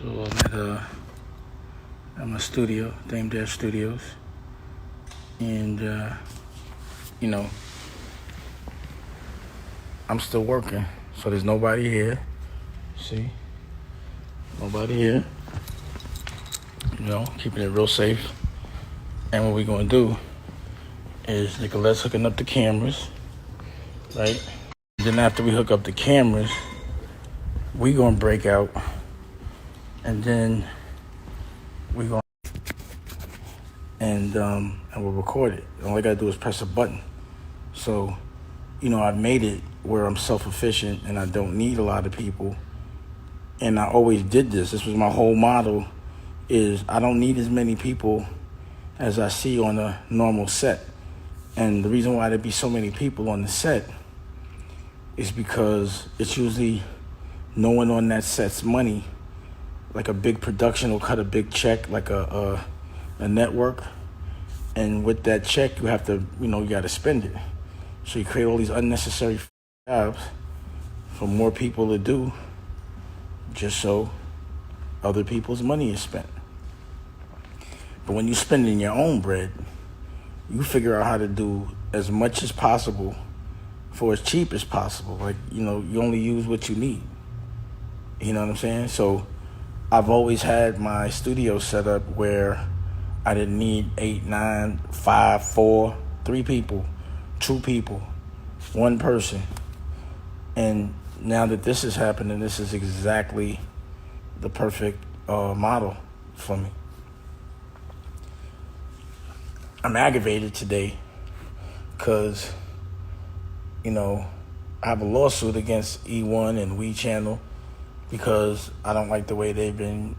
So I'm at my studio, Dame Dash Studios, and I'm still working, so there's nobody here. See, nobody here. Keeping it real safe. And what we're gonna do is let's hooking up the cameras, right? Then after we hook up the cameras, we gonna break out, and then we gonna and we'll record it. All I gotta do is press a button. So, I've made it where I'm self-efficient and I don't need a lot of people. And I always did this. This was my whole model, is I don't need as many people as I see on a normal set. And the reason why there be so many people on the set is because it's usually no one on that set's money. Like a big production will cut a big check, like a network. And with that check, you have to, you got to spend it. So you create all these unnecessary jobs for more people to do, just so other people's money is spent. But when you're spending your own bread, you figure out how to do as much as possible for as cheap as possible. Like, you only use what you need. You know what I'm saying? So I've always had my studio set up where I didn't need 8, 9, 5, 4, 3 people, 2 people, 1 person. And now that this is happening, this is exactly the perfect model for me. I'm aggravated today because, I have a lawsuit against E1 and We Channel because I don't like the way they've been,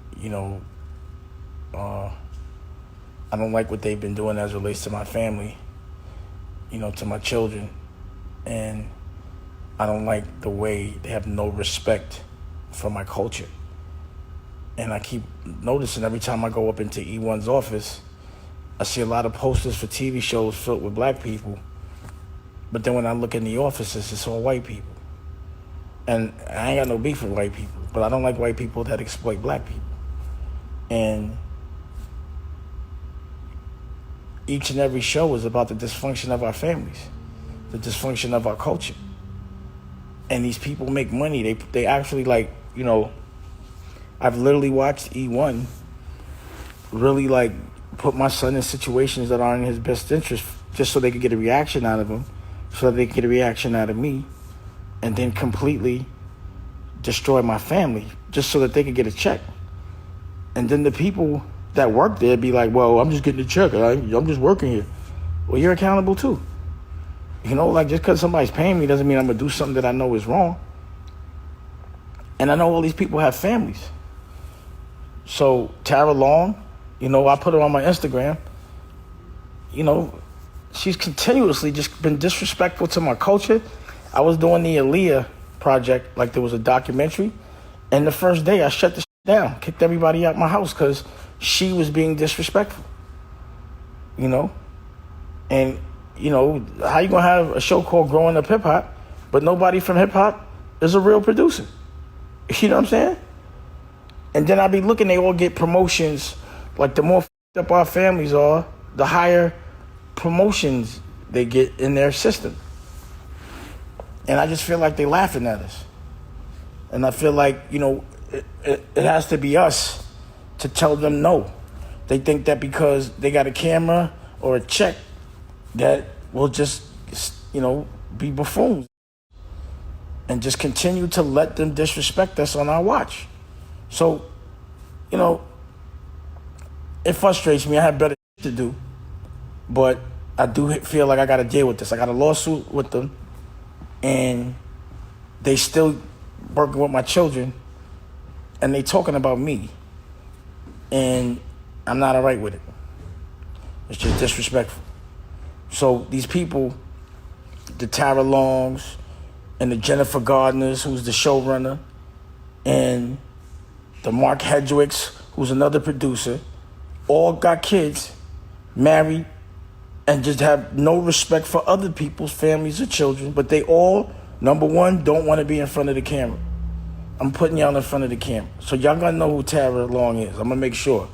I don't like what they've been doing as it relates to my family, to my children. And I don't like the way they have no respect for my culture. And I keep noticing every time I go up into E1's office, I see a lot of posters for TV shows filled with black people. But then when I look in the offices, it's all white people. And I ain't got no beef with white people, but I don't like white people that exploit black people. And each and every show is about the dysfunction of our families, the dysfunction of our culture. And these people make money. They actually I've literally watched E1 really put my son in situations that aren't in his best interest just so they could get a reaction out of him, so that they could get a reaction out of me, and then completely destroy my family just so that they could get a check. And then the people that work there be like, well, I'm just getting a check. I'm just working here. Well, you're accountable too. Just because somebody's paying me doesn't mean I'm going to do something that I know is wrong. And I know all these people have families. So Tara Long, I put her on my Instagram. She's continuously just been disrespectful to my culture. I was doing the Aaliyah project, like there was a documentary. And the first day I shut the shit down, kicked everybody out my house because she was being disrespectful. And, how you going to have a show called Growing Up Hip Hop, but nobody from hip hop is a real producer? You know what I'm saying? And then I be looking, they all get promotions. Like the more f***ed up our families are, the higher promotions they get in their system. And I just feel like they laughing at us. And I feel like, it has to be us to tell them no. They think that because they got a camera or a check that will just, be buffoons. And just continue to let them disrespect us on our watch. So, it frustrates me. I have better to do. But I do feel like I got to deal with this. I got a lawsuit with them. And they still working with my children. And they talking about me. And I'm not all right with it. It's just disrespectful. So these people, the Tara Longs and the Jennifer Gardners, who's the showrunner, and the Mark Hedgewicks, who's another producer, all got kids, married, and just have no respect for other people's families or children. But they all, number one, don't want to be in front of the camera. I'm putting y'all in front of the camera. So y'all gonna know who Tara Long is. I'm gonna make sure.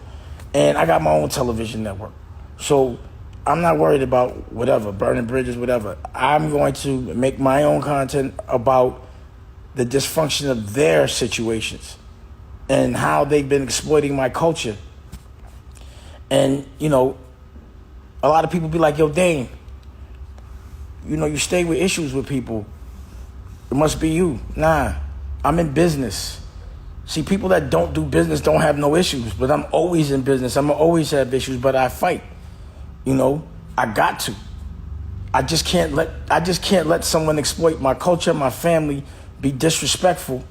And I got my own television network. So I'm not worried about whatever, burning bridges, whatever. I'm going to make my own content about the dysfunction of their situations and how they've been exploiting my culture. And, you know, a lot of people be like, yo, Dane, you know, you stay with issues with people. It must be you. Nah, I'm in business. See, people that don't do business don't have no issues, but I'm always in business. I'm always have issues, but I fight. You know, I got to. I just can't let someone exploit my culture, my family, be disrespectful,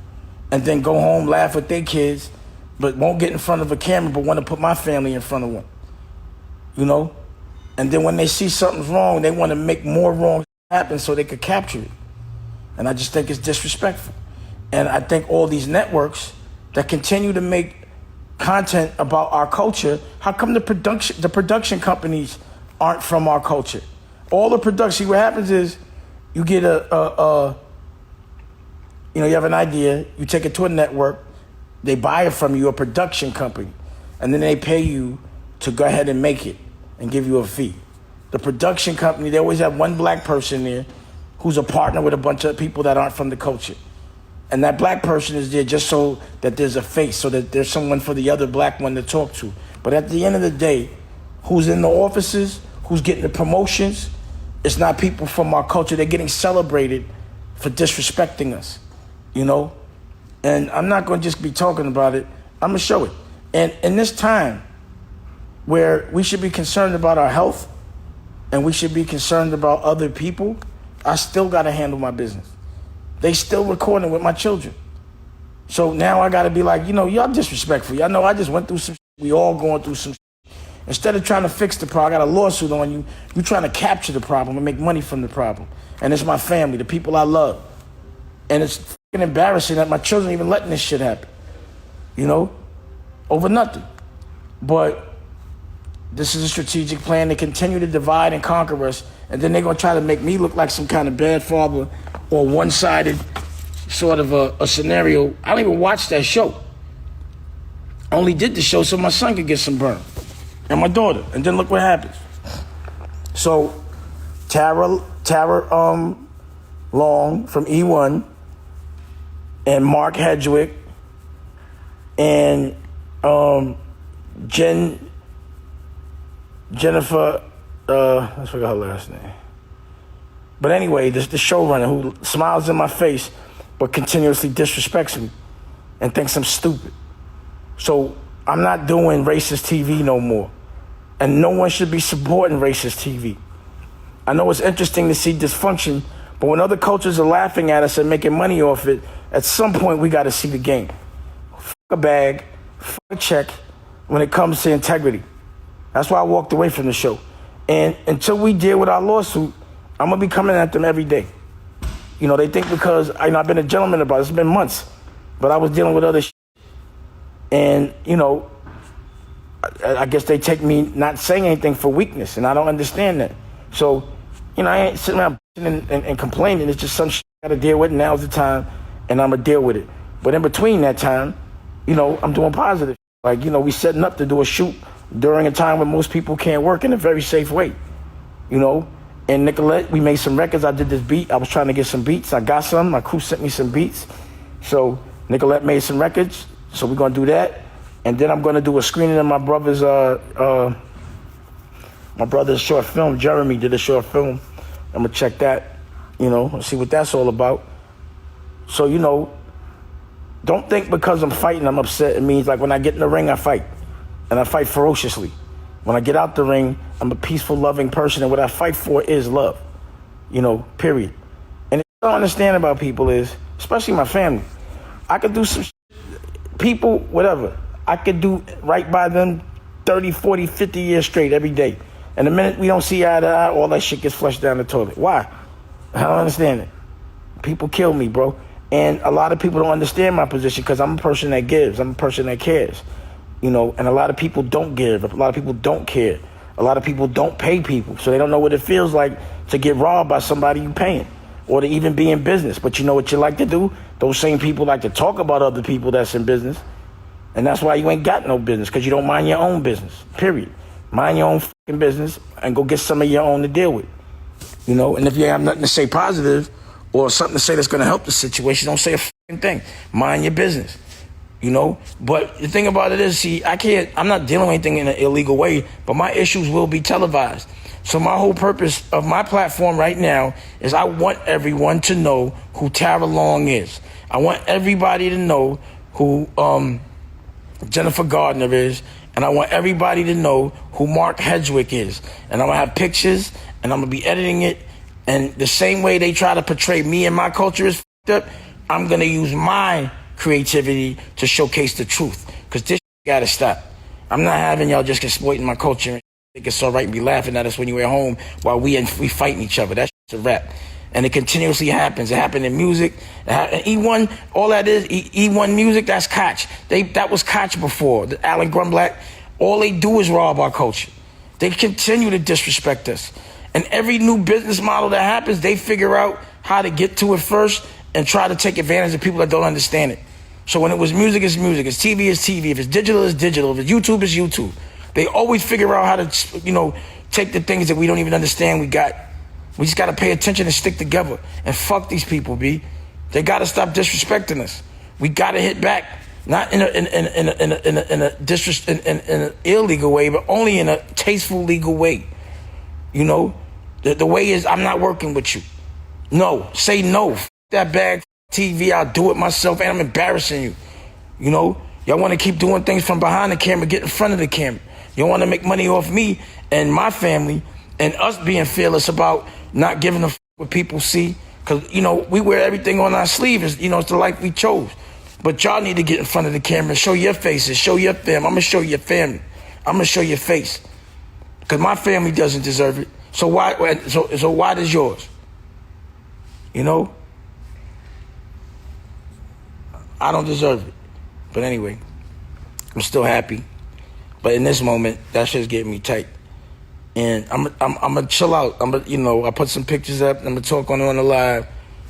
and then go home, laugh with their kids, but won't get in front of a camera, but want to put my family in front of one. You know? And then when they see something's wrong, they want to make more wrong happen so they could capture it. And I just think it's disrespectful. And I think all these networks that continue to make content about our culture, how come the production companies aren't from our culture? All the production, what happens is you get you have an idea, you take it to a network, they buy it from you, a production company, and then they pay you to go ahead and make it and give you a fee. The production company, they always have one black person there who's a partner with a bunch of people that aren't from the culture. And that black person is there just so that there's a face, so that there's someone for the other black one to talk to. But at the end of the day, who's in the offices, who's getting the promotions, it's not people from our culture. They're getting celebrated for disrespecting us, you know? And I'm not going to just be talking about it. I'm going to show it. And in this time where we should be concerned about our health and we should be concerned about other people, I still got to handle my business. They still recording with my children. So now I got to be like, you know, y'all disrespectful. Y'all know I just went through some shit. We all going through some shit. Instead of trying to fix the problem, I got a lawsuit on you. You trying to capture the problem and make money from the problem. And it's my family, the people I love. And it's fucking embarrassing that my children even letting this shit happen. You know? Over nothing. But this is a strategic plan. They continue to divide and conquer us. And then they're going to try to make me look like some kind of bad father or one-sided sort of a scenario. I don't even watch that show. I only did the show so my son could get some burn. And my daughter. And then look what happens. So Tara Long from E1 and Mark Hedgewick and Jennifer, I forgot her last name. But anyway, the showrunner who smiles in my face but continuously disrespects me and thinks I'm stupid. So I'm not doing racist TV no more. And no one should be supporting racist TV. I know it's interesting to see dysfunction, but when other cultures are laughing at us and making money off it, at some point we got to see the game. Fuck a bag, fuck a check when it comes to integrity. That's why I walked away from the show. And until we deal with our lawsuit, I'm going to be coming at them every day. You know, they think because, I've been a gentleman about it. It's been months. But I was dealing with other shit. And, you know, I guess they take me not saying anything for weakness. And I don't understand that. So, you know, I ain't sitting around and complaining. It's just some shit I got to deal with. Now's the time. And I'm going to deal with it. But in between that time, you know, I'm doing positive. Like, you know, we setting up to do a shoot during a time when most people can't work in a very safe way. You know? And Nicolette, we made some records. I did this beat. I was trying to get some beats. I got some. My crew sent me some beats. So Nicolette made some records. So we're going to do that. And then I'm going to do a screening of my brother's short film. Jeremy did a short film. I'm going to check that, you know, see what that's all about. So, you know, don't think because I'm fighting, I'm upset. It means like when I get in the ring, I fight. And I fight ferociously. When I get out the ring, I'm a peaceful, loving person, and what I fight for is love, you know, period. And what I don't understand about people is, especially my family, I could do some people, whatever. I could do right by them 30, 40, 50 years straight every day. And the minute we don't see eye to eye, all that shit gets flushed down the toilet. Why? I don't understand it. People kill me, bro. And a lot of people don't understand my position because I'm a person that gives. I'm a person that cares. You know, and a lot of people don't give. A lot of people don't care. A lot of people don't pay people. So they don't know what it feels like to get robbed by somebody you paying. or to even be in business. But you know what you like to do? Those same people like to talk about other people that's in business. And that's why you ain't got no business, because you don't mind your own business, period. Mind your own fucking business and go get some of your own to deal with. You know, and if you have nothing to say positive or something to say that's going to help the situation, don't say a fucking thing. Mind your business. You know, but the thing about it is, see, I'm not dealing with anything in an illegal way, but my issues will be televised. So my whole purpose of my platform right now is I want everyone to know who Tara Long is. I want everybody to know who Jennifer Gardner is, and I want everybody to know who Mark Hedgewick is. And I'm going to have pictures, and I'm going to be editing it, and the same way they try to portray me and my culture is f***ed up, I'm going to use my creativity to showcase the truth, because this got to stop. I'm not having y'all just exploiting my culture and think it's all right and be laughing at us when you're at home while we fighting each other. That's a rap. And it continuously happens. It happened in music. E1, all that is, E1 music, that's Koch. That was Koch before, the Alan Grumblack. All they do is rob our culture. They continue to disrespect us. And every new business model that happens, they figure out how to get to it first and try to take advantage of people that don't understand it. So when it was music, it's music. It's TV, it's TV. If it's digital, it's digital. If it's YouTube, it's YouTube. They always figure out how to, you know, take the things that we don't even understand we got. We just got to pay attention and stick together. And fuck these people, B. They got to stop disrespecting us. We got to hit back, not in an illegal way, but only in a tasteful, legal way. You know, the way is, I'm not working with you. No, say no. F that bag TV, I'll do it myself, and I'm embarrassing you. You know, y'all want to keep doing things from behind the camera, get in front of the camera. You want to make money off me and my family and us being fearless about not giving a f what people see. Because, you know, we wear everything on our sleeve. It's, you know, it's the life we chose. But y'all need to get in front of the camera, show your faces, show your family. I'm going to show your family. I'm going to show your face. Because my family doesn't deserve it. So why does yours? You know? I don't deserve it. But anyway, I'm still happy. But in this moment, that shit's getting me tight. And I'm gonna chill out. You know, I put some pictures up. I'm gonna talk on the live.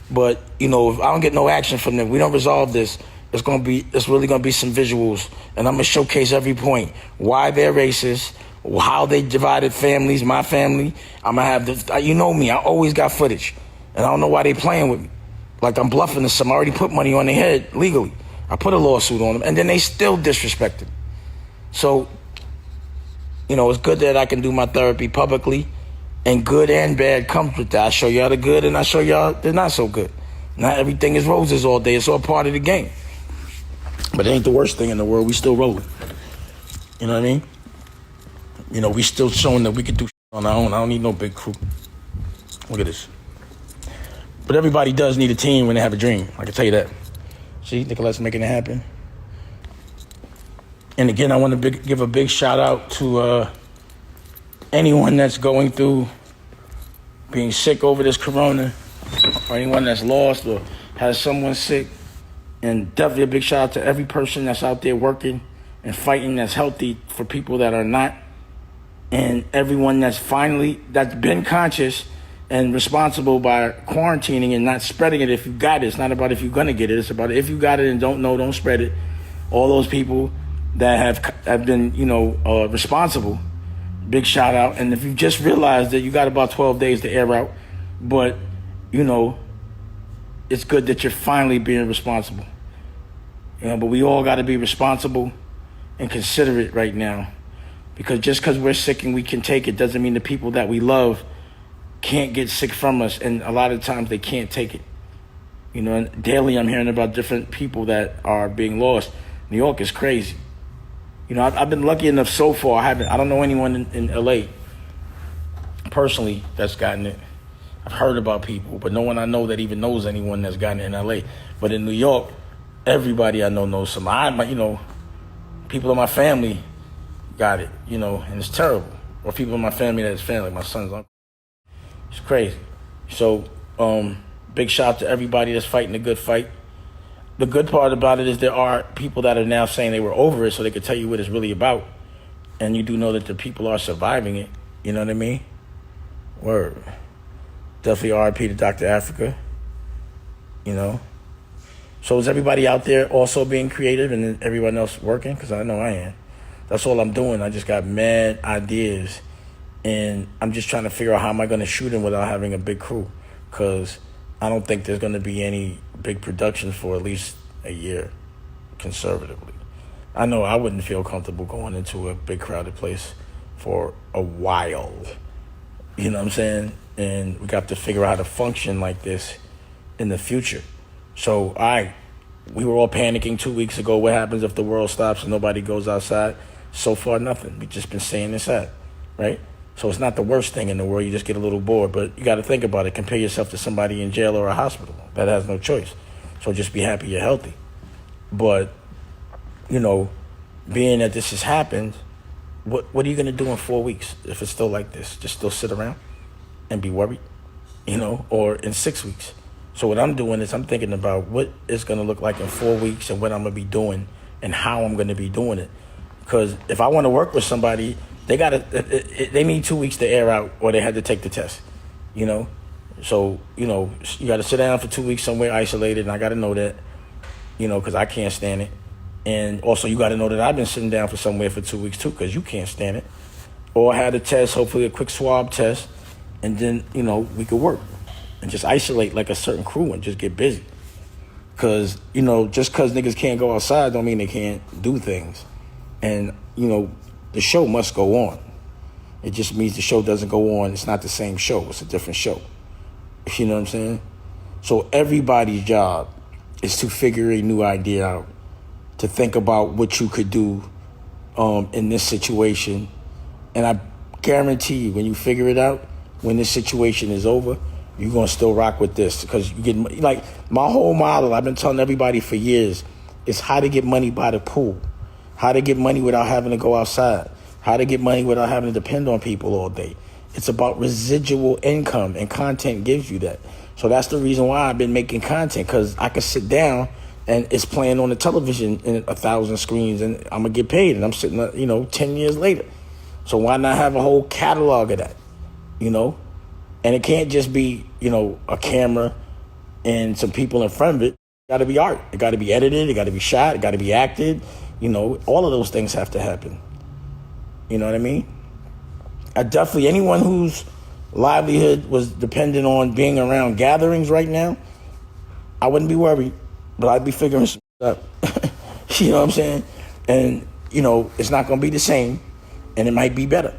But, you know, if I don't get no action from them, we don't resolve this, it's really gonna be some visuals. And I'm gonna showcase every point. Why they're racist, how they divided families, my family. I'm gonna have this, you know me, I always got footage. And I don't know why they playing with me. Like I'm bluffing this. I already put money on their head legally. I put a lawsuit on them, and then they still disrespect them. So, you know, it's good that I can do my therapy publicly, and good and bad comes with that. I show y'all the good, and I show y'all the not so good. Not everything is roses all day. It's all part of the game. But it ain't the worst thing in the world. We still rolling. You know what I mean? You know, we still showing that we can do shit on our own. I don't need no big crew. Look at this. But everybody does need a team when they have a dream. I can tell you that. See, Nicolette's making it happen. And again, I want to give a big shout out to anyone that's going through being sick over this corona, or anyone that's lost or has someone sick. And definitely a big shout out to every person that's out there working and fighting that's healthy for people that are not. And everyone that's been conscious and responsible by quarantining and not spreading it if you got it. It's not about if you're going to get it. It's about if you got it and don't know, don't spread it. All those people that have been, you know, responsible, big shout out. And if you just realized that you got about 12 days to air out, but, you know, it's good that you're finally being responsible. You know, but we all got to be responsible and considerate right now. Because just because we're sick and we can take it doesn't mean the people that we love can't get sick from us, and a lot of times they can't take it. You know, and daily I'm hearing about different people that are being lost. New York is crazy. You know, I've been lucky enough so far. I don't know anyone in LA personally that's gotten it. I've heard about people, but no one I know that even knows anyone that's gotten it in LA. But in New York, everybody I know knows somebody. You know, people in my family got it, you know, and it's terrible. Or people in my family that's family, my son's uncle. It's crazy. So, big shout out to everybody that's fighting a good fight. The good part about it is there are people that are now saying they were over it so they could tell you what it's really about. And you do know that the people are surviving it. You know what I mean? Word. Definitely RIP to Dr. Africa. you know? So is everybody out there also being creative and everyone else working? Because I know I am. That's all I'm doing. I just got mad ideas, and I'm just trying to figure out how am I going to shoot them without having a big crew, because I don't think there's going to be any big productions for at least a year, conservatively. I know I wouldn't feel comfortable going into a big crowded place for a while. You know what I'm saying? And we got to figure out how to function like this in the future. So, we were all panicking 2 weeks ago. What happens if the world stops and nobody goes outside? So far, nothing. We've just been saying this out, right? So it's not the worst thing in the world. You just get a little bored. But you got to think about it. Compare yourself to somebody in jail or a hospital that has no choice. So just be happy you're healthy. But, being that this has happened, what are you going to do in 4 weeks if it's still like this? Just still sit around and be worried, or in 6 weeks? So what I'm doing is I'm thinking about what it's going to look like in 4 weeks and what I'm going to be doing and how I'm going to be doing it. Because if I want to work with somebody, they need 2 weeks to air out, or they had to take the test, So, you got to sit down for 2 weeks somewhere isolated, and I got to know that, because I can't stand it. And also you got to know that I've been sitting down for somewhere for 2 weeks too, because you can't stand it. Or I had a test, hopefully a quick swab test, and then, we could work and just isolate like a certain crew and just get busy. Because, just because niggas can't go outside don't mean they can't do things. And, the show must go on. It just means the show doesn't go on. It's not the same show. It's a different show. You know what I'm saying? So everybody's job is to figure a new idea out, to think about what you could do in this situation. And I guarantee you, when you figure it out, when this situation is over, you're going to still rock with this. Because you get, like, my whole model, I've been telling everybody for years, is how to get money by the pool. How to get money without having to go outside. How to get money without having to depend on people all day. It's about residual income, and content gives you that. So that's the reason why I've been making content, because I can sit down and it's playing on the television in 1,000 screens, and I'm going to get paid, and I'm sitting, 10 years later. So why not have a whole catalog of that, And it can't just be, a camera and some people in front of it. It got to be art. It got to be edited. It got to be shot. It got to be acted. All of those things have to happen. You know what I mean? Anyone whose livelihood was dependent on being around gatherings right now, I wouldn't be worried, but I'd be figuring some stuff out. You know what I'm saying? And, it's not going to be the same, and it might be better.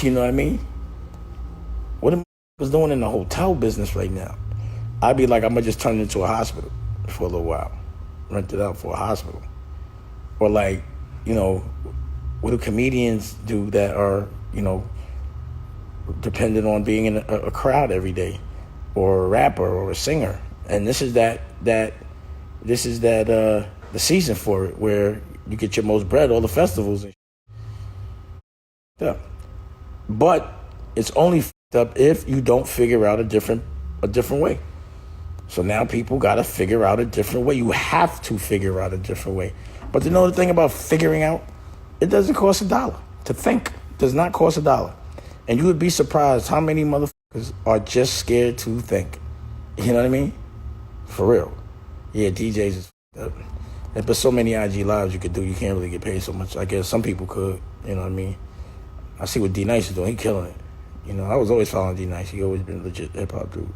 You know what I mean? What am I doing in the hotel business right now? I'd be like, I'm going to just turn it into a hospital for a little while. Rent it out for a hospital. Or like, what do comedians do that are, dependent on being in a crowd every day, or a rapper or a singer? And this is the season for it, where you get your most bread, all the festivals and shit. But it's only up if you don't figure out a different way. So now people got to figure out a different way. You have to figure out a different way. But to know the thing about figuring out, it doesn't cost $1. To think does not cost $1. And you would be surprised how many motherfuckers are just scared to think. You know what I mean? For real. Yeah, DJs is up. But so many IG lives you could do, you can't really get paid so much. I guess some people could, you know what I mean? I see what D Nice is doing. He killing it. I was always following D Nice. He always been a legit hip-hop dude.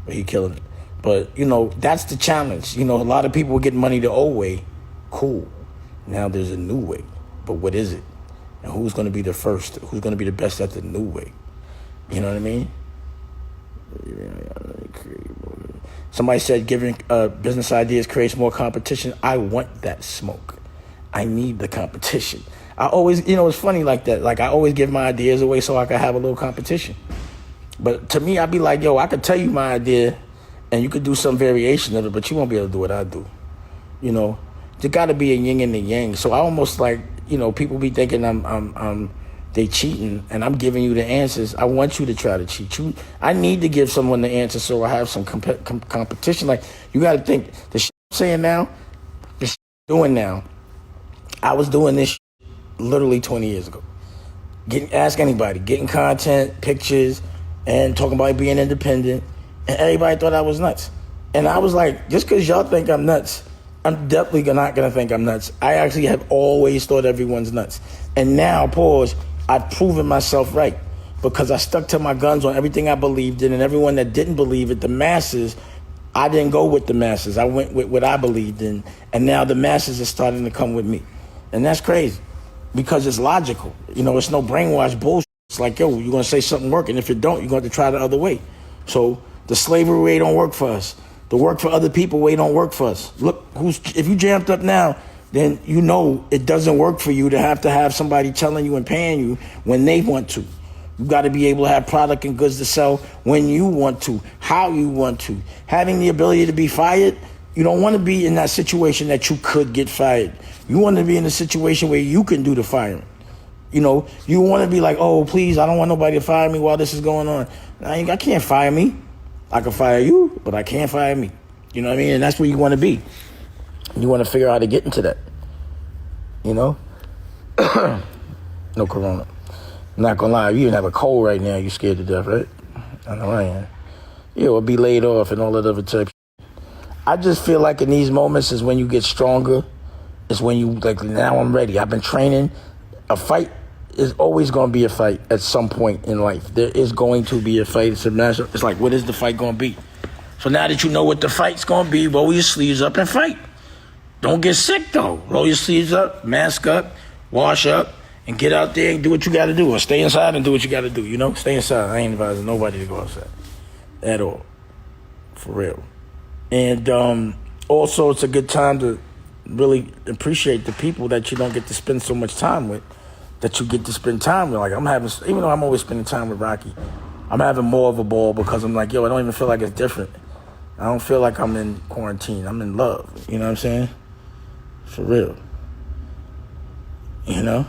But he killing it. But, that's the challenge. A lot of people were getting money the old way. Cool. Now there's a new way. But what is it? And who's going to be the first? Who's going to be the best at the new way? You know what I mean? Somebody said giving business ideas creates more competition. I want that smoke. I need the competition. I always, it's funny like that. Like, I always give my ideas away so I can have a little competition. But to me, I'd be like, yo, I could tell you my idea and you could do some variation of it, but you won't be able to do what I do. There got to be a yin and a yang. So I almost like, people be thinking they cheating, and I'm giving you the answers. I want you to try to cheat. I need to give someone the answer so I have some competition. Like, you got to think, the shit I'm saying now, the shit I'm doing now, I was doing this shit literally 20 years ago. Ask anybody, getting content, pictures, and talking about being independent, and everybody thought I was nuts. And I was like, just because y'all think I'm nuts, I'm definitely not going to think I'm nuts. I actually have always thought everyone's nuts. And now, pause, I've proven myself right because I stuck to my guns on everything I believed in, and everyone that didn't believe it, the masses, I didn't go with the masses. I went with what I believed in, and now the masses are starting to come with me. And that's crazy because it's logical. You know, it's no brainwash bullshit. It's like, yo, you're going to say something work, and if it don't, you're going to try the other way. So the slavery way don't work for us. The work for other people way don't work for us. Look, if you jammed up now, then you know it doesn't work for you to have somebody telling you and paying you when they want to. You got to be able to have product and goods to sell when you want to, how you want to. Having the ability to be fired, you don't want to be in that situation that you could get fired. You want to be in a situation where you can do the firing. You know, you want to be like, oh, please, I don't want nobody to fire me while this is going on. I can't fire me. I can fire you, but I can't fire me. You know what I mean? And that's where you want to be. You want to figure out how to get into that. You know? No corona. I'm not going to lie. You even have a cold right now. You're scared to death, right? I know I am. Yeah, or be laid off and all that other type. I just feel like in these moments is when you get stronger. It's when you, like, now I'm ready. I've been training. A fight is always going to be a fight at some point in life. There is going to be a fight. It's a matter. It's like, what is the fight going to be? So now that you know what the fight's going to be, roll your sleeves up and fight. Don't get sick, though. Roll your sleeves up, mask up, wash up, and get out there and do what you got to do. Or stay inside and do what you got to do, you know? Stay inside. I ain't advising nobody to go outside at all. For real. And also, it's a good time to really appreciate the people that you don't get to spend so much time with, that you get to spend time with. Like, even though I'm always spending time with Rocky, I'm having more of a ball because I'm like, yo, I don't even feel like it's different. I don't feel like I'm in quarantine. I'm in love. You know what I'm saying? For real. You know?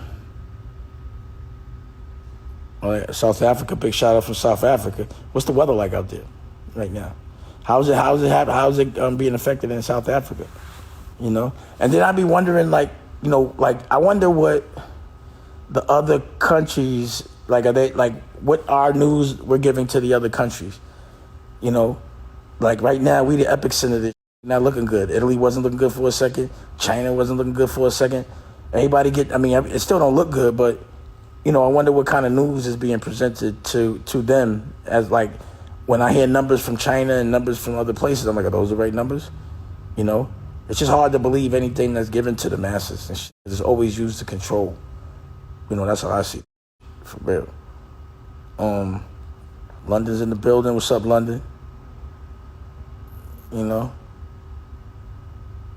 Oh, yeah. South Africa, big shout out from South Africa. What's the weather like out there right now? How's it being affected in South Africa? You know? And then I'd be wondering, like, you know, like, I wonder what the other countries, like, are they, like, what our news we're giving to the other countries? You know? Like, right now, we the epic center of this. Not looking good. Italy wasn't looking good for a second. China wasn't looking good for a second. It still don't look good, but, you know, I wonder what kind of news is being presented to them as, like, when I hear numbers from China and numbers from other places, I'm like, are those the right numbers? You know? It's just hard to believe anything that's given to the masses. And it's always used to control. You know, that's how I see it. For real. London's in the building. What's up, London? You know?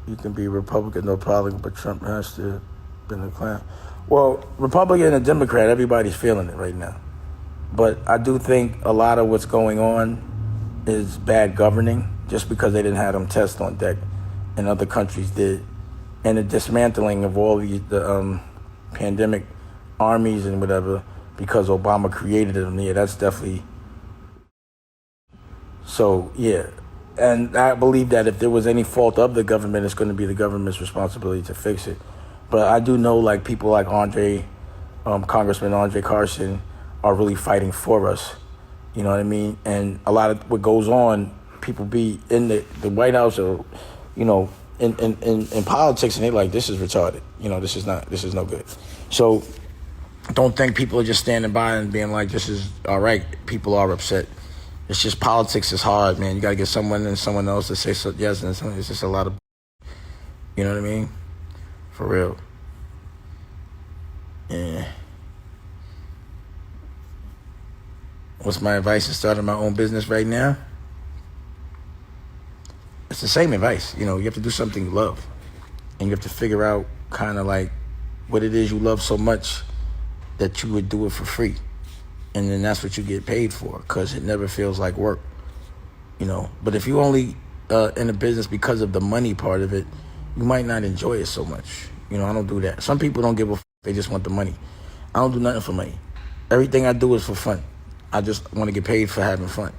You can be Republican, no problem, but Trump has to be in the clown. Well, Republican and Democrat, everybody's feeling it right now. But I do think a lot of what's going on is bad governing, just because they didn't have them tests on deck and other countries did. And the dismantling of all the pandemic armies and whatever, because Obama created them. Yeah, that's definitely... So, yeah. And I believe that if there was any fault of the government, it's going to be the government's responsibility to fix it. But I do know, like, people like Congressman Andre Carson are really fighting for us. You know what I mean? And a lot of what goes on, people be in the White House or, you know, in politics, and they're like, this is retarded. You know, this is no good. So don't think people are just standing by and being like, this is all right. People are upset. It's just politics is hard, man. You got to get someone and someone else to say so, yes, and it's just a lot of, you know what I mean? For real. Yeah. What's my advice in starting my own business right now? It's the same advice. You know, you have to do something you love. And you have to figure out kind of like what it is you love so much that you would do it for free. And then that's what you get paid for, because it never feels like work, you know. But if you only in a business because of the money part of it, you might not enjoy it so much. You know, I don't do that. Some people don't give a f***. They just want the money. I don't do nothing for money. Everything I do is for fun. I just want to get paid for having fun.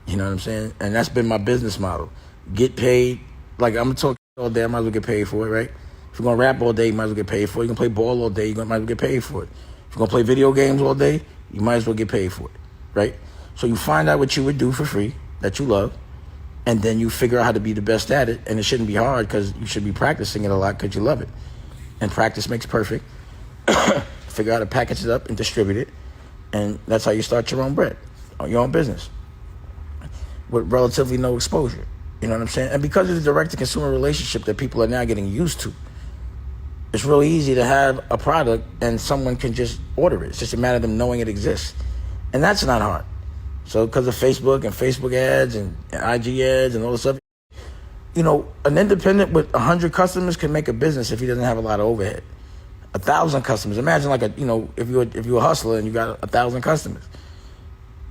You know what I'm saying? And that's been my business model. Get paid. Like, I'm going to talk all day, I might as well get paid for it, right? If you're going to rap all day, you might as well get paid for it. You can play ball all day, you might as well get paid for it. If you're going to play video games all day, you might as well get paid for it, right? So you find out what you would do for free that you love, and then you figure out how to be the best at it. And it shouldn't be hard because you should be practicing it a lot because you love it. And practice makes perfect. Figure out how to package it up and distribute it. And that's how you start your own bread, your own business, with relatively no exposure. You know what I'm saying? And because of the direct-to-consumer relationship that people are now getting used to, it's really easy to have a product and someone can just order it. It's just a matter of them knowing it exists. And that's not hard. So because of Facebook and Facebook ads and IG ads and all this stuff, you know, an independent with 100 customers can make a business if he doesn't have a lot of overhead. 1,000 customers. Imagine like if you're a hustler and you got 1,000 customers,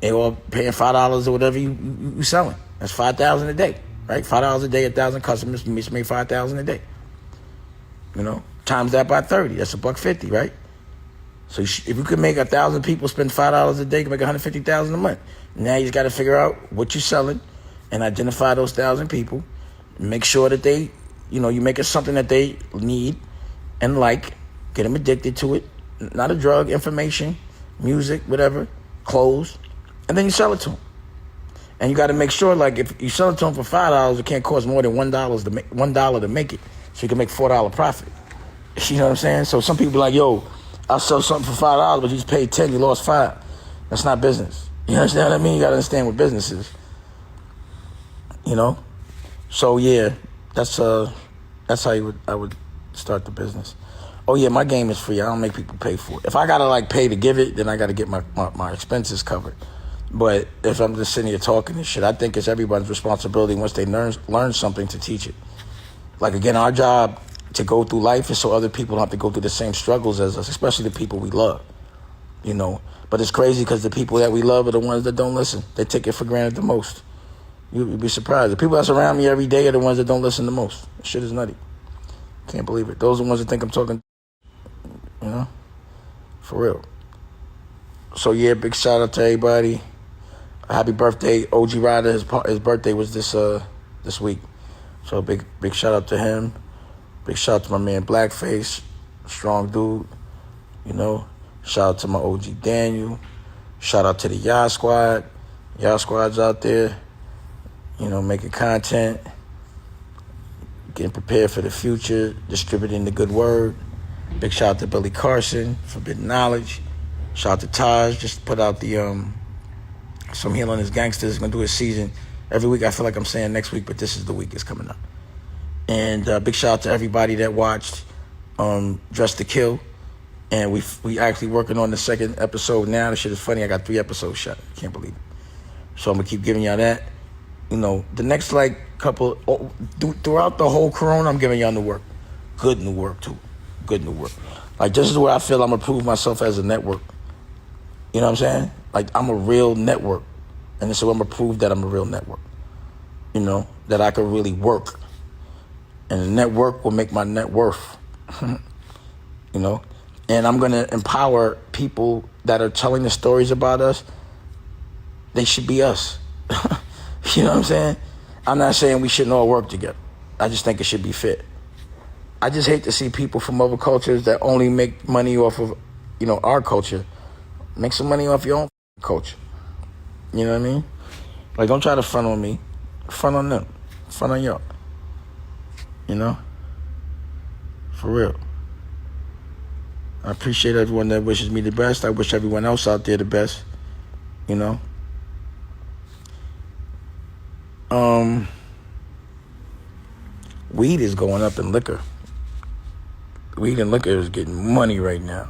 they all paying $5 or whatever you selling. That's $5,000 a day, right? $5 a day, 1,000 customers, you make $5,000 a day. You know, times that by 30, that's $150, right? So if you could make 1,000 people spend $5 a day, you can make $150,000 a month. Now you just got to figure out what you're selling and identify those 1,000 people. Make sure that they, you know, you make it something that they need and like. Get them addicted to it. Not a drug, information, music, whatever, clothes. And then you sell it to them. And you got to make sure, like, if you sell it to them for $5, it can't cost more than $1 to make it. So you can make $4 profit. You know what I'm saying? So some people be like, yo, I'll sell something for $5, but you just paid 10, you lost 5. That's not business. You understand what I mean? You got to understand what business is. You know? So yeah, that's how I would start the business. Oh yeah, my game is free. I don't make people pay for it. If I gotta like pay to give it, then I gotta get my expenses covered. But if I'm just sitting here talking and shit, I think it's everybody's responsibility once they learn something to teach it. Like again, our job to go through life is so other people don't have to go through the same struggles as us, especially the people we love. You know, but it's crazy because the people that we love are the ones that don't listen. They take it for granted the most. You'd be surprised. The people that's around me every day are the ones that don't listen the most. Shit is nutty. Can't believe it. Those are the ones that think I'm talking. You know, for real. So yeah, big shout out to everybody. Happy birthday, OG Ryder. His birthday was this week. So big shout out to him. Big shout out to my man Blackface, strong dude. You know, shout out to my OG Daniel. Shout out to the Y'all Squad. Y'all Squad's out there. You know, making content, getting prepared for the future, distributing the good word. Big shout out to Billy Carson, Forbidden Knowledge. Shout out to Taj, just put out the Some Healing His Gangsters. Gonna do his season every week. I feel like I'm saying next week, but this is the week it's coming up. And big shout out to everybody that watched Dress to Kill. And we actually working on the second episode now. This shit is funny. I got 3 episodes shot. Can't believe it. So I'm gonna keep giving y'all that. You know, the next couple throughout the whole corona, I'm giving y'all new work. Good new work too. Good new work. Like, this is where I feel I'm gonna prove myself as a network. You know what I'm saying? Like, I'm a real network. And this is where I'm gonna prove that I'm a real network. You know, that I can really work. And the network will make my net worth. You know? And I'm gonna empower people that are telling the stories about us. They should be us. You know what I'm saying? I'm not saying we shouldn't all work together. I just think it should be fit. I just hate to see people from other cultures that only make money off of, you know, our culture. Make some money off your own culture. You know what I mean? Like, don't try to front on me. Front on them. Front on y'all. You know? For real. I appreciate everyone that wishes me the best. I wish everyone else out there the best. You know? Weed is going up in liquor. Weed and liquor is getting money right now.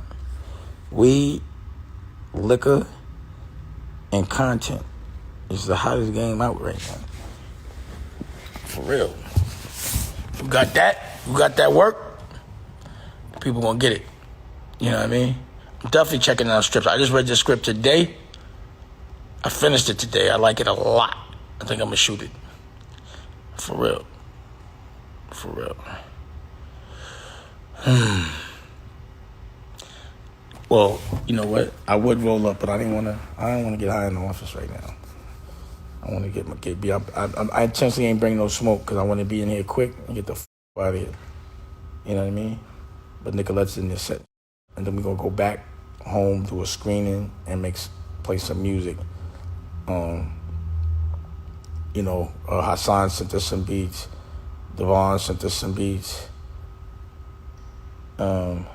Weed, liquor, and content is the hottest game out right now. For real. You got that work, people gonna get it. You know what I mean? I'm definitely checking out scripts. I just read the script today. I finished it today. I like it a lot. I think I'm gonna shoot it. For real. For real. Well, you know what? I would roll up, but I don't want to get high in the office right now. I want to get my kid. I intentionally ain't bringing no smoke because I want to be in here quick and get the out of here. You know what I mean? But Nicolette's in this set, and then we're gonna go back home, do a screening, and play some music. You Hassan sent us some beats. Devon sent us some beats. Who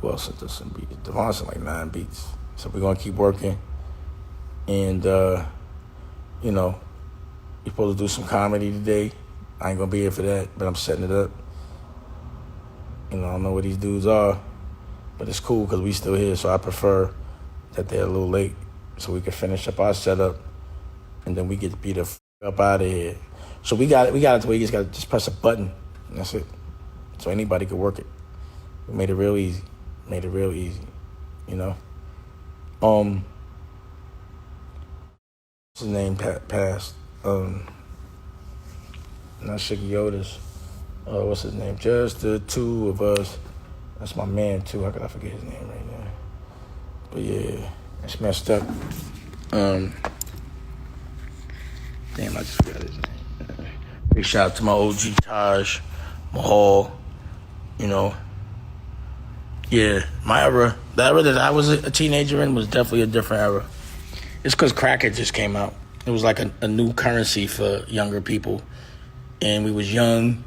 else sent us some beats? Devon sent like 9 beats. So we're gonna keep working. And you're supposed to do some comedy today. I ain't gonna be here for that, but I'm setting it up. I don't know what these dudes are, but it's cool because we still here. So I prefer that they're a little late so we can finish up our setup, and then we get to be the up out of here. So we got it to where you just got to just press a button, and that's it. So anybody could work it. We made it real easy. What's his name passed? Not Shiggy Otis. What's his name? Just the two of us. That's my man too. How could I forget his name right now? But yeah, it's messed up. Damn, I just forgot his name. Big shout out to my OG Taj Mahal. Yeah, my era, the era that I was a teenager in was definitely a different era. It's because crack had just came out. It was like a new currency for younger people. And we was young,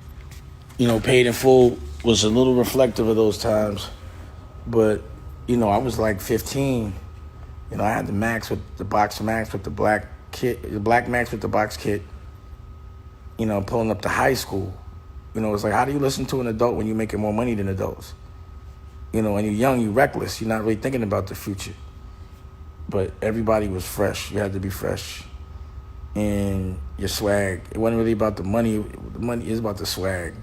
paid in full was a little reflective of those times. But, I was like 15. I had the Max with the box Max with the black kit, the black Max with the box kit, pulling up to high school. It's like, how do you listen to an adult when you're making more money than adults? When you're young, you're reckless. You're not really thinking about the future. But everybody was fresh. You had to be fresh. And your swag. It wasn't really about the money. The money is about the swag.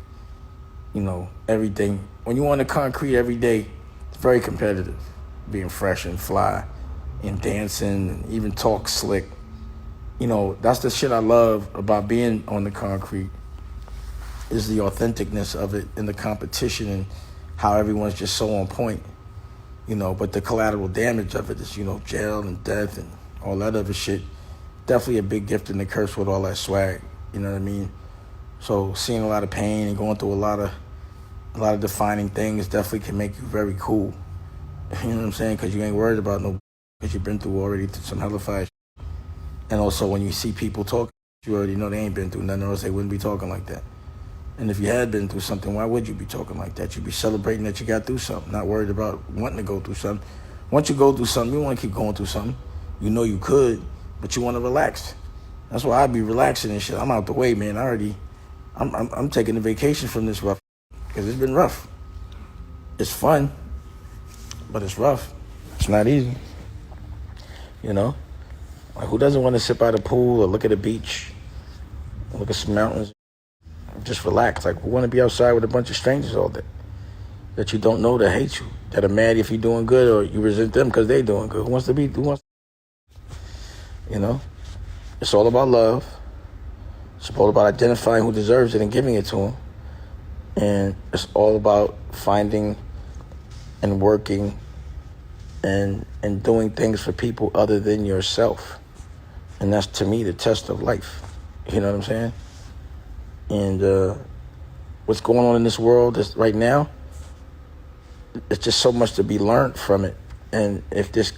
Everything. When you on the concrete every day, it's very competitive. Being fresh and fly and dancing and even talk slick. That's the shit I love about being on the concrete is the authenticness of it and the competition and how everyone's just so on point. But the collateral damage of it is, jail and death and all that other shit. Definitely a big gift and a curse with all that swag. You know what I mean? So seeing a lot of pain and going through a lot of defining things definitely can make you very cool. You know what I'm saying? Because you ain't worried about because you've been through already some hella shit. And also when you see people talk, you already know they ain't been through nothing, or else they wouldn't be talking like that. And if you had been through something, why would you be talking like that? You'd be celebrating that you got through something, not worried about wanting to go through something. Once you go through something, you want to keep going through something. You could, but you want to relax. That's why I be relaxing and shit. I'm out the way, man. I'm taking a vacation from this rough because it's been rough. It's fun, but it's rough. It's not easy. Like who doesn't want to sit by the pool or look at the beach, or look at some mountains, just relax? Like we want to be outside with a bunch of strangers all day that you don't know, that hate you, that are mad if you're doing good, or you resent them because they're doing good. Who wants? It's all about love. It's all about identifying who deserves it and giving it to them. And it's all about finding and working and doing things for people other than yourself. And that's, to me, the test of life. You know what I'm saying? And what's going on in this world right now, it's just so much to be learned from it. And if this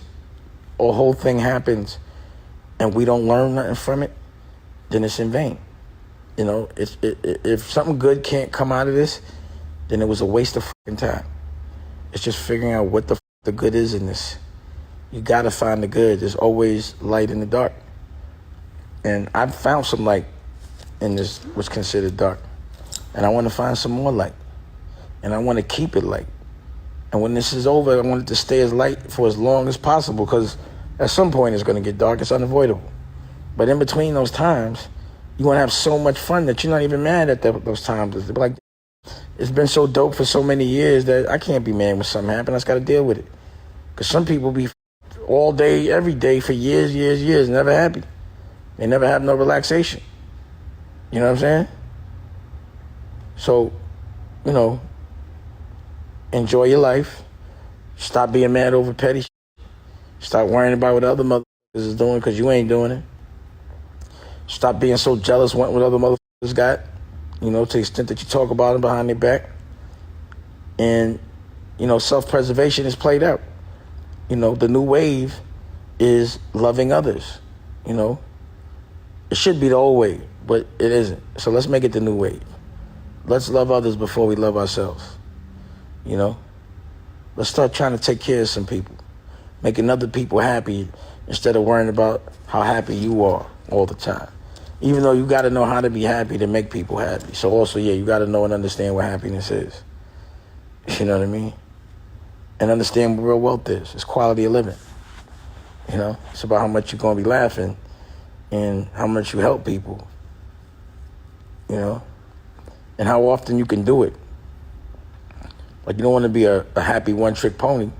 whole thing happens and we don't learn nothing from it, then it's in vain. If something good can't come out of this, then it was a waste of fucking time. It's just figuring out what the good is in this. You gotta find the good. There's always light in the dark. And I've found some light in this what's considered dark. And I want to find some more light. And I want to keep it light. And when this is over, I want it to stay as light for as long as possible, because at some point it's going to get dark. It's unavoidable. But in between those times, you want to have so much fun that you're not even mad at those times. It's like, it's been so dope for so many years that I can't be mad when something happens. I just got to deal with it. Because some people be all day, every day for years, never happy. They never have no relaxation. You know what I'm saying? So, enjoy your life. Stop being mad over petty shit. Stop worrying about what other motherfuckers is doing because you ain't doing it. Stop being so jealous wanting what other motherfuckers got, to the extent that you talk about them behind their back. And, self-preservation is played out. The new wave is loving others, you know? It should be the old way, but it isn't. So let's make it the new way. Let's love others before we love ourselves, you know? Let's start trying to take care of some people, making other people happy instead of worrying about how happy you are all the time. Even though you got to know how to be happy to make people happy. So also, yeah, you got to know and understand what happiness is. You know what I mean? And understand what real wealth is. It's quality of living. You know, it's about how much you're going to be laughing and how much you help people. You know, and how often you can do it. Like, you don't want to be a happy one-trick pony.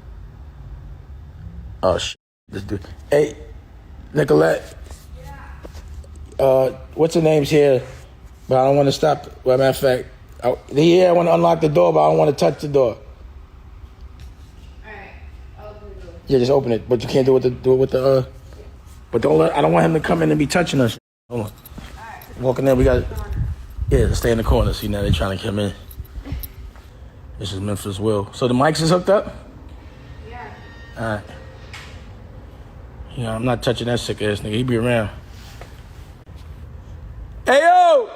Oh, shit. This dude. Hey, Nicolette. What's her name's here? But I don't want to stop. Well, matter of fact, I want to unlock the door, but I don't want to touch the door. Alright, I'll open the door. Yeah, just open it, but you can't do it with the. But I don't want him to come in and be touching us. Hold on. Alright. Walking in, we got. Yeah, stay in the corner. See, now they're trying to come in. This is Memphis Will. So the mics is hooked up? Yeah. All right. Yeah, I'm not touching that sick ass nigga. He be around. Hey, yo!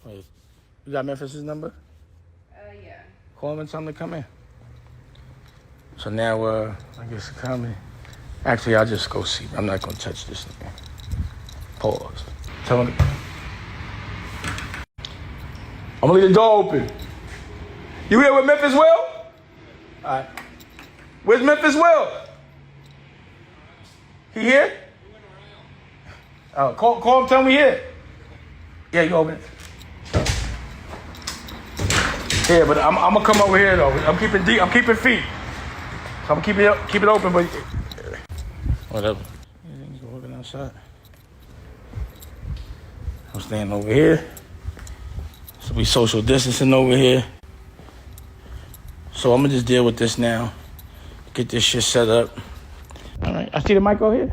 Wait, you got Memphis's number? Yeah. Call him and tell him to come in. So now, I guess they're coming. Actually, I'll just go see. I'm not going to touch this nigga. Pause. Tell him. I'm going to leave the door open. You here with Memphis Will? All right. Where's Memphis Will? He here? Call him, tell him we here. Yeah, you open it. Yeah, but I'm gonna come over here though. I'm keeping feet. So I'm gonna keep it open, but whatever. He's walking outside. I'm standing over here. So we social distancing over here. So I'm gonna just deal with this now. Get this shit set up. All right, I see the mic over here.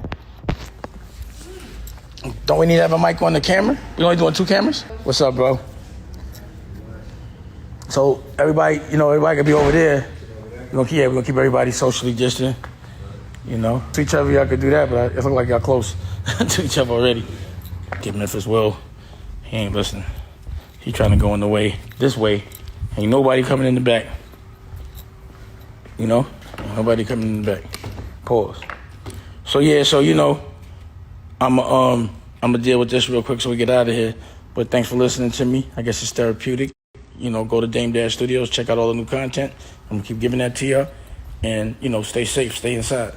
Don't we need to have a mic on the camera? We only doing 2 cameras? What's up, bro? So everybody can be over there. We're gonna keep everybody socially distant. You know, to each other y'all could do that, but it look like y'all close to each other already. Get Memphis Will. He ain't listening. He trying to go in the way, this way. Ain't nobody coming in the back. You know? Ain't nobody coming in the back. Pause. So yeah, I'm gonna deal with this real quick so we get out of here. But thanks for listening to me. I guess it's therapeutic. You know, go to Dame Dash Studios, check out all the new content. I'm gonna keep giving that to you. And, stay safe, stay inside,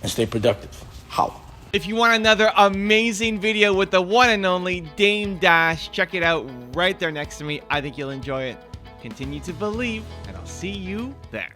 and stay productive. Holla. If you want another amazing video with the one and only Dame Dash, check it out right there next to me. I think you'll enjoy it. Continue to believe, and I'll see you there.